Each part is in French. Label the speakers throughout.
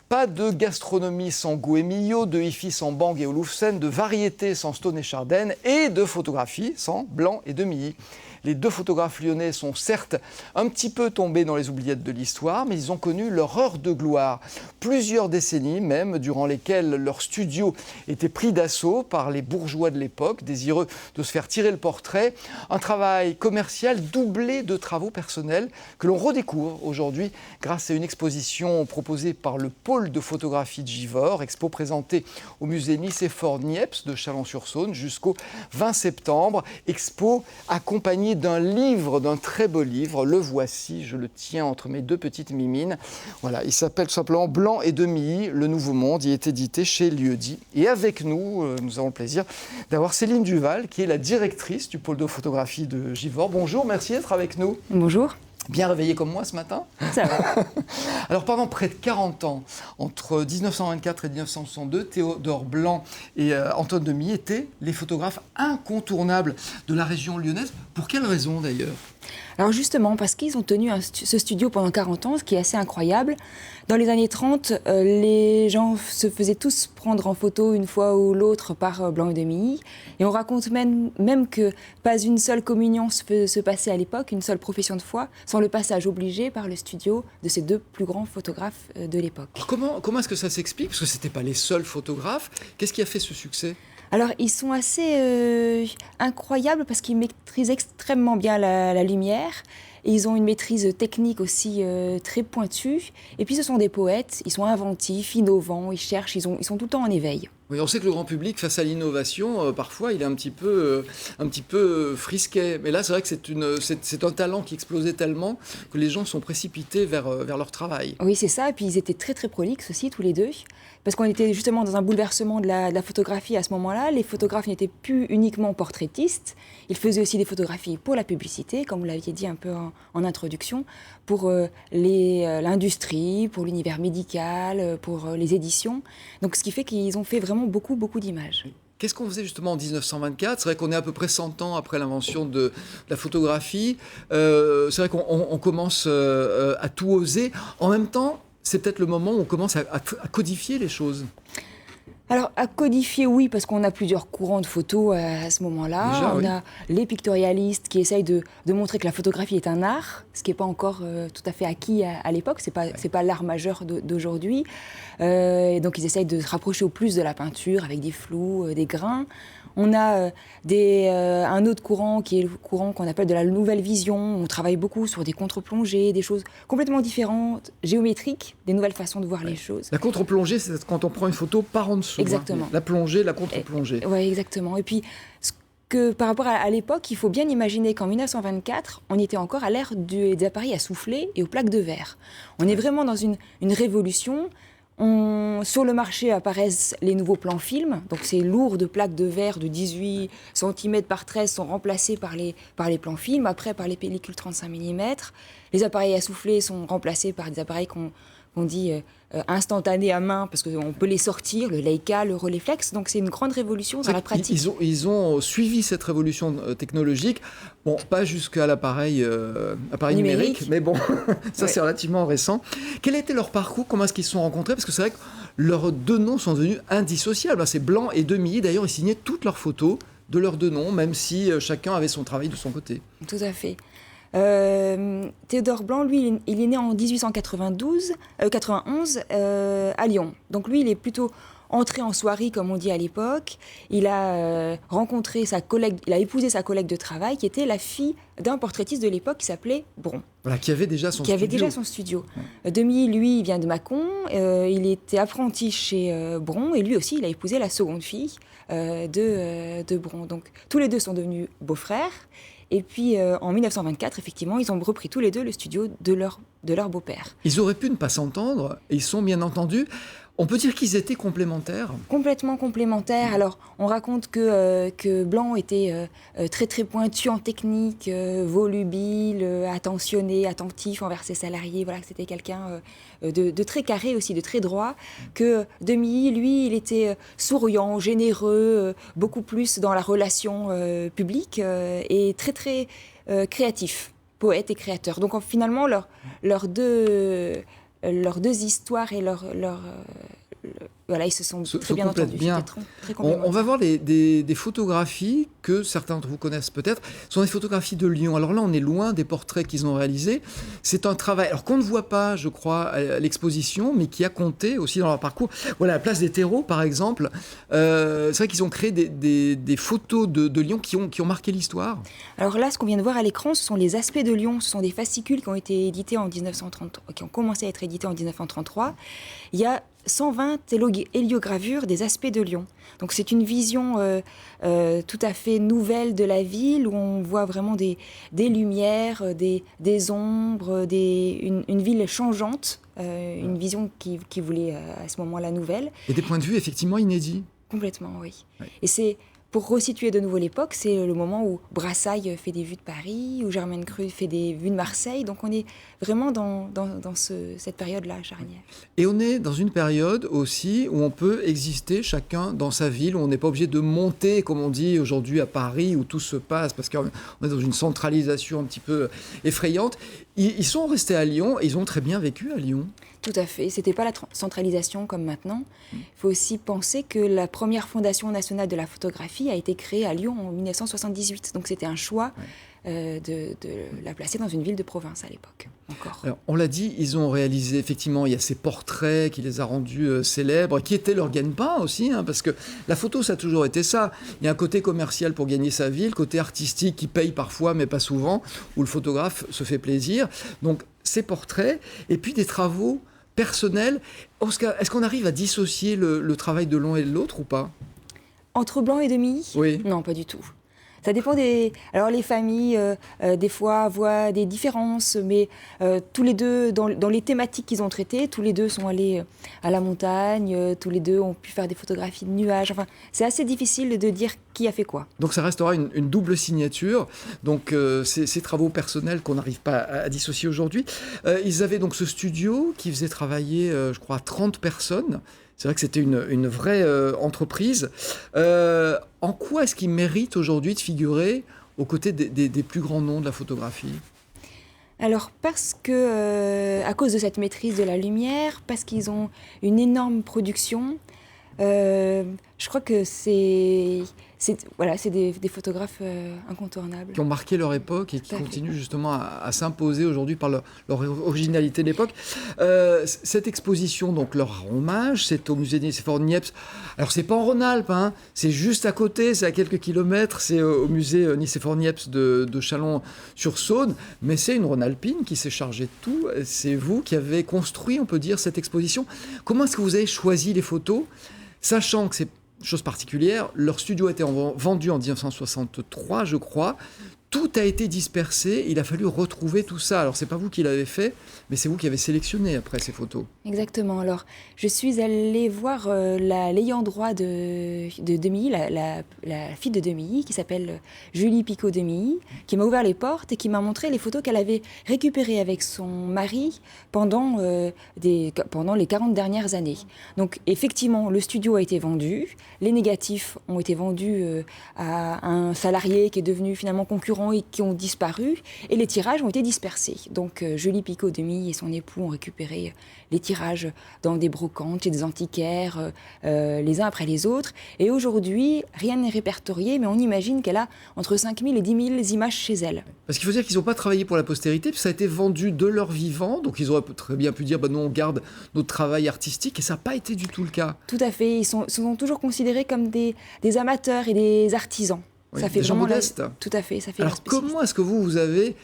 Speaker 1: Pas de gastronomie sans Goemio, de hi-fi sans Bang et Olufsen, de variété sans Stone et Chardin et de photographie sans Blanc et Demilly. Les deux photographes lyonnais sont certes un petit peu tombés dans les oubliettes de l'histoire, mais ils ont connu leur heure de gloire. Plusieurs décennies même, durant lesquelles leur studio était pris d'assaut par les bourgeois de l'époque, désireux de se faire tirer le portrait. Un travail commercial doublé de travaux personnels que l'on redécouvre aujourd'hui grâce à une exposition proposée par le pôle de photographie de Givors, expo présentée au musée Nicéphore-Niepce de Chalon-sur-Saône jusqu'au 20 septembre. Expo accompagnée d'un livre, d'un très beau livre. Le voici, je le tiens entre mes deux petites mimines. Voilà, il s'appelle tout simplement Blanc et Demilly, le Nouveau Monde. Il est édité chez Lieu-dit. Et avec nous, nous avons le plaisir d'avoir Céline Duval, qui est la directrice du pôle de photographie de Givors. Bonjour, merci d'être avec nous.
Speaker 2: Bonjour.
Speaker 1: Bien réveillé comme moi ce matin?
Speaker 2: Ça va.
Speaker 1: Alors pendant près de 40 ans, entre 1924 et 1962, Théodore Blanc et Antoine Demilly étaient les photographes incontournables de la région lyonnaise. Pour quelle raison d'ailleurs?
Speaker 2: Alors justement, parce qu'ils ont tenu ce studio pendant 40 ans, ce qui est assez incroyable. Dans les années 30, les gens se faisaient tous prendre en photo une fois ou l'autre par Blanc et Demilly. Et on raconte même que pas une seule communion se passait à l'époque, une seule profession de foi, sans le passage obligé par le studio de ces deux plus grands photographes de l'époque.
Speaker 1: Comment est-ce que ça s'explique? Parce que ce n'étaient pas les seuls photographes. Qu'est-ce qui a fait ce succès?
Speaker 2: Alors, ils sont assez incroyables parce qu'ils maîtrisent extrêmement bien la lumière. Et ils ont une maîtrise technique aussi très pointue. Et puis, ce sont des poètes. Ils sont inventifs, innovants, ils cherchent, ils sont tout le temps en éveil.
Speaker 1: Oui, on sait que le grand public, face à l'innovation, parfois, il est un petit peu frisquet. Mais là, c'est vrai que c'est un talent qui explosait tellement que les gens sont précipités vers leur travail.
Speaker 2: Oui, c'est ça. Et puis, ils étaient très, très prolixes aussi, tous les deux. Parce qu'on était justement dans un bouleversement de la photographie à ce moment-là. Les photographes n'étaient plus uniquement portraitistes. Ils faisaient aussi des photographies pour la publicité, comme vous l'aviez dit un peu en introduction, pour l'industrie, pour l'univers médical, pour les éditions. Donc, ce qui fait qu'ils ont fait vraiment beaucoup, beaucoup d'images.
Speaker 1: Qu'est-ce qu'on faisait justement en 1924? C'est vrai qu'on est à peu près 100 ans après l'invention de la photographie. C'est vrai qu'on commence à tout oser. En même temps, c'est peut-être le moment où on commence à codifier les choses.
Speaker 2: Alors, à codifier, oui, parce qu'on a plusieurs courants de photos à ce moment-là.
Speaker 1: Déjà,
Speaker 2: on
Speaker 1: oui.
Speaker 2: a les pictorialistes qui essayent de montrer que la photographie est un art, ce qui n'est pas encore tout à fait acquis à l'époque. C'est pas l'art majeur d'aujourd'hui. Et donc, ils essayent de se rapprocher au plus de la peinture avec des flous, des grains. On a un autre courant qui est le courant qu'on appelle de la nouvelle vision. On travaille beaucoup sur des contre-plongées, des choses complètement différentes, géométriques, des nouvelles façons de voir les choses.
Speaker 1: La contre-plongée, c'est quand on prend une photo par en dessous.
Speaker 2: Exactement.
Speaker 1: Hein. La plongée, la contre-plongée.
Speaker 2: Oui, exactement. Et puis, par rapport à l'époque, il faut bien imaginer qu'en 1924, on était encore à l'ère des appareils à souffler et aux plaques de verre. On est vraiment dans une révolution. Sur le marché apparaissent les nouveaux plans film. Donc ces lourdes plaques de verre de 18 cm par 13 sont remplacées par les plans film, après par les pellicules 35 mm. Les appareils à souffler sont remplacés par des appareils qu'on dit instantanés à main, parce qu'on peut les sortir, le Leica, le Rolleiflex. Donc c'est une grande révolution dans la pratique.
Speaker 1: Ils ont suivi cette révolution technologique, bon, pas jusqu'à l'appareil numérique, mais bon, ça ouais. C'est relativement récent. Quel était leur parcours? Comment est-ce qu'ils se sont rencontrés? Parce que c'est vrai que leurs deux noms sont devenus indissociables. C'est Blanc et Demilly. D'ailleurs, ils signaient toutes leurs photos de leurs deux noms, même si chacun avait son travail de son côté.
Speaker 2: Tout à fait. Théodore Blanc, lui, il est né en 1891 à Lyon. Donc lui, il est plutôt entré en soierie, comme on dit à l'époque. Il a rencontré il a épousé sa collègue de travail, qui était la fille d'un portraitiste de l'époque qui s'appelait Bron.
Speaker 1: Voilà, qui avait déjà son
Speaker 2: studio. Demilly, lui, il vient de Mâcon. Il était apprenti chez Bron, et lui aussi, il a épousé la seconde fille de Bron. Donc tous les deux sont devenus beaux-frères. Et puis, en 1924, effectivement, ils ont repris tous les deux le studio de leur beau-père.
Speaker 1: Ils auraient pu ne pas s'entendre, et ils sont bien entendus. On peut dire qu'ils étaient complémentaires?
Speaker 2: Complètement complémentaires. Alors, on raconte que Blanc était très, très pointu en technique, volubile, attentionné, attentif envers ses salariés. Voilà, que c'était quelqu'un de très carré aussi, de très droit. Que Demilly, lui, il était souriant, généreux, beaucoup plus dans la relation publique et très, très créatif, poète et créateur. Donc, finalement, leurs deux leurs deux histoires et voilà, ils se sont très bien
Speaker 1: complètent
Speaker 2: entendus.
Speaker 1: bien.
Speaker 2: Très
Speaker 1: On va voir des photographies que certains d'entre vous connaissent peut-être. Ce sont des photographies de Lyon. Alors là, on est loin des portraits qu'ils ont réalisés. C'est un travail qu'on ne voit pas, je crois, à l'exposition, mais qui a compté aussi dans leur parcours. Voilà, la place des terreaux, par exemple. C'est vrai qu'ils ont créé des photos de Lyon qui ont marqué l'histoire.
Speaker 2: Alors là, ce qu'on vient de voir à l'écran, ce sont les aspects de Lyon. Ce sont des fascicules qui ont été édités en 1930, qui ont commencé à être édités en 1933. Il y a 120 héliogravures des aspects de Lyon. Donc c'est une vision tout à fait nouvelle de la ville où on voit vraiment des lumières, des ombres, une ville changeante, une vision qui voulait à ce moment-là nouvelle.
Speaker 1: Et des points de vue effectivement inédits.
Speaker 2: Complètement, oui.
Speaker 1: Ouais.
Speaker 2: Et c'est, pour resituer de nouveau l'époque, c'est le moment où Brassailles fait des vues de Paris, où Germaine Creux fait des vues de Marseille. Donc on est vraiment dans cette période-là charnière.
Speaker 1: Et on est dans une période aussi où on peut exister chacun dans sa ville, où on n'est pas obligé de monter, comme on dit aujourd'hui à Paris, où tout se passe, parce qu'on est dans une centralisation un petit peu effrayante. Ils sont restés à Lyon et ils ont très bien vécu à Lyon.
Speaker 2: Tout à fait. C'était pas la centralisation comme maintenant. Il faut aussi penser que la première Fondation nationale de la photographie a été créée à Lyon en 1978. Donc c'était un choix de la placer dans une ville de province à l'époque. Encore.
Speaker 1: Alors, on l'a dit, ils ont réalisé, effectivement, il y a ces portraits qui les a rendus célèbres, qui étaient leur gagne-pain aussi, parce que la photo, ça a toujours été ça. Il y a un côté commercial pour gagner sa vie, le côté artistique qui paye parfois, mais pas souvent, où le photographe se fait plaisir. Donc, ces portraits, et puis des travaux personnels. Oscar, est-ce qu'on arrive à dissocier le travail de l'un et de l'autre ou pas ?
Speaker 2: Entre blanc et demi ?
Speaker 1: Oui.
Speaker 2: Non, pas du tout. Ça dépend des... Alors les familles, des fois, voient des différences, mais tous les deux, dans les thématiques qu'ils ont traitées, tous les deux sont allés à la montagne, tous les deux ont pu faire des photographies de nuages. Enfin, c'est assez difficile de dire qui a fait quoi.
Speaker 1: Donc ça restera une double signature. Donc ces travaux personnels qu'on n'arrive pas à dissocier aujourd'hui. Ils avaient donc ce studio qui faisait travailler, je crois, 30 personnes. C'est vrai que c'était une vraie entreprise. En quoi est-ce qu'ils méritent aujourd'hui de figurer aux côtés des plus grands noms de la photographie ?
Speaker 2: Alors parce que, à cause de cette maîtrise de la lumière, parce qu'ils ont une énorme production, je crois que c'est des photographes incontournables.
Speaker 1: Qui ont marqué leur époque et qui continuent justement à s'imposer aujourd'hui par leur originalité de l'époque. Cette exposition, donc leur hommage, c'est au musée Nicéphore-Niepce. Alors c'est pas en Rhône-Alpes, c'est juste à côté, c'est à quelques kilomètres, c'est au musée Nicéphore-Niepce de Chalon-sur-Saône, mais c'est une Rhône-Alpine qui s'est chargée de tout. C'est vous qui avez construit, on peut dire, cette exposition. Comment est-ce que vous avez choisi les photos, sachant que c'est chose particulière, leur studio a été vendu en 1963, je crois. Tout a été dispersé, il a fallu retrouver tout ça. Alors, c'est pas vous qui l'avez fait, mais c'est vous qui avez sélectionné après ces photos.
Speaker 2: Exactement. Alors, je suis allée voir l'ayant droit de Demilly, la fille de Demilly, qui s'appelle Julie Picot-Demilly, qui m'a ouvert les portes et qui m'a montré les photos qu'elle avait récupérées avec son mari pendant les 40 dernières années. Donc, effectivement, le studio a été vendu, les négatifs ont été vendus à un salarié qui est devenu finalement concurrent et qui ont disparu, et les tirages ont été dispersés. Donc Julie Picot-Demilly et son époux ont récupéré les tirages dans des brocantes, chez des antiquaires, les uns après les autres. Et aujourd'hui, rien n'est répertorié, mais on imagine qu'elle a entre 5 000 et 10 000 images chez elle.
Speaker 1: Parce qu'il faut dire qu'ils n'ont pas travaillé pour la postérité, puis ça a été vendu de leur vivant, donc ils auraient très bien pu dire non, on garde notre travail artistique, et ça n'a pas été du tout le cas.
Speaker 2: Tout à fait, ils sont toujours considérés comme des amateurs et des artisans.
Speaker 1: Oui,
Speaker 2: ça fait
Speaker 1: des gens modestes.
Speaker 2: Tout à fait, ça fait.
Speaker 1: Alors comment est-ce que vous avez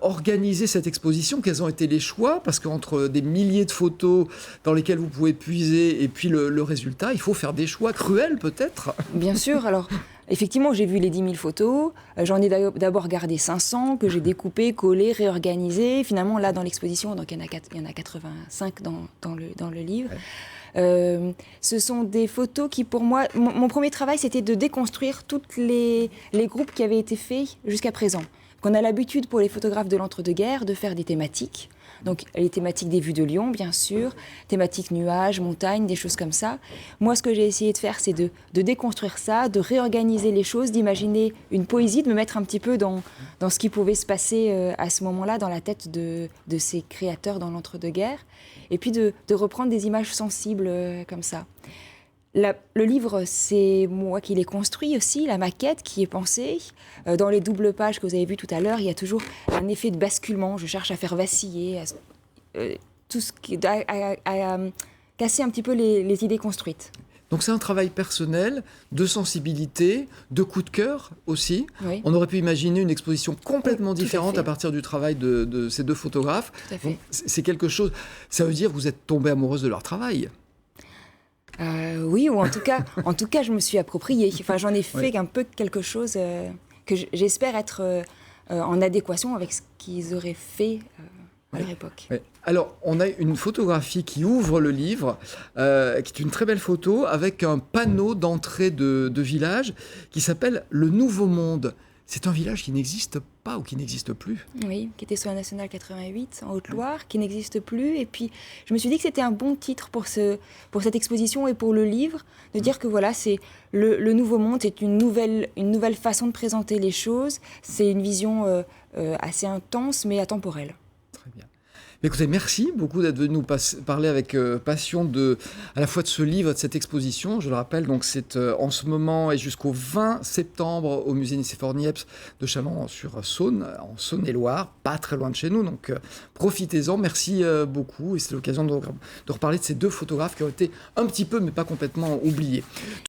Speaker 1: organisé cette exposition ? Quels ont été les choix ? Parce qu'entre des milliers de photos dans lesquelles vous pouvez puiser et puis le résultat, il faut faire des choix cruels peut-être.
Speaker 2: Bien sûr, alors effectivement j'ai vu les 10 000 photos, j'en ai d'abord gardé 500 que j'ai découpées, collées, réorganisées. Finalement là dans l'exposition, donc il y en a 85 dans le livre. Ouais. Ce sont des photos qui, pour moi, mon premier travail, c'était de déconstruire tous les groupes qui avaient été faits jusqu'à présent. On a l'habitude, pour les photographes de l'entre-deux-guerres, de faire des thématiques. Donc les thématiques des vues de Lyon, bien sûr, thématiques nuages, montagnes, des choses comme ça. Moi, ce que j'ai essayé de faire, c'est de déconstruire ça, de réorganiser les choses, d'imaginer une poésie, de me mettre un petit peu dans ce qui pouvait se passer à ce moment-là dans la tête de ces créateurs dans l'entre-deux-guerres, et puis de reprendre des images sensibles comme ça. Le livre, c'est moi qui l'ai construit aussi, la maquette qui est pensée. Dans les doubles pages que vous avez vues tout à l'heure, il y a toujours un effet de basculement. Je cherche à faire vaciller, tout ce qui, à casser un petit peu les idées construites.
Speaker 1: Donc c'est un travail personnel, de sensibilité, de coup de cœur aussi.
Speaker 2: Oui.
Speaker 1: On aurait pu imaginer une exposition complètement
Speaker 2: Tout à
Speaker 1: différente
Speaker 2: fait.
Speaker 1: à partir du travail de ces deux photographes.
Speaker 2: Tout à fait.
Speaker 1: Donc, c'est quelque chose, ça veut dire que vous êtes tombée amoureuse de leur travail.
Speaker 2: Oui, ou en tout cas, je me suis appropriée. Enfin, j'en ai fait un peu quelque chose que j'espère être en adéquation avec ce qu'ils auraient fait à leur époque.
Speaker 1: Ouais. Alors, on a une photographie qui ouvre le livre, qui est une très belle photo, avec un panneau d'entrée de village qui s'appelle « Le Nouveau Monde ». C'est un village qui n'existe pas ou qui n'existe plus.
Speaker 2: Oui, qui était sur la Nationale 88, en Haute-Loire, qui n'existe plus. Et puis, je me suis dit que c'était un bon titre pour cette exposition et pour le livre, de dire que voilà, c'est le Nouveau Monde, c'est une nouvelle façon de présenter les choses. C'est une vision assez intense, mais atemporelle.
Speaker 1: Très bien. Écoutez, merci beaucoup d'être venu nous parler avec passion à la fois de ce livre, de cette exposition. Je le rappelle, donc c'est en ce moment et jusqu'au 20 septembre au musée Nicéphore Niepce de Chalon-sur-Saône, en Saône-et-Loire, pas très loin de chez nous. Donc profitez-en, merci beaucoup. Et c'est l'occasion de reparler de ces deux photographes qui ont été un petit peu, mais pas complètement oubliés.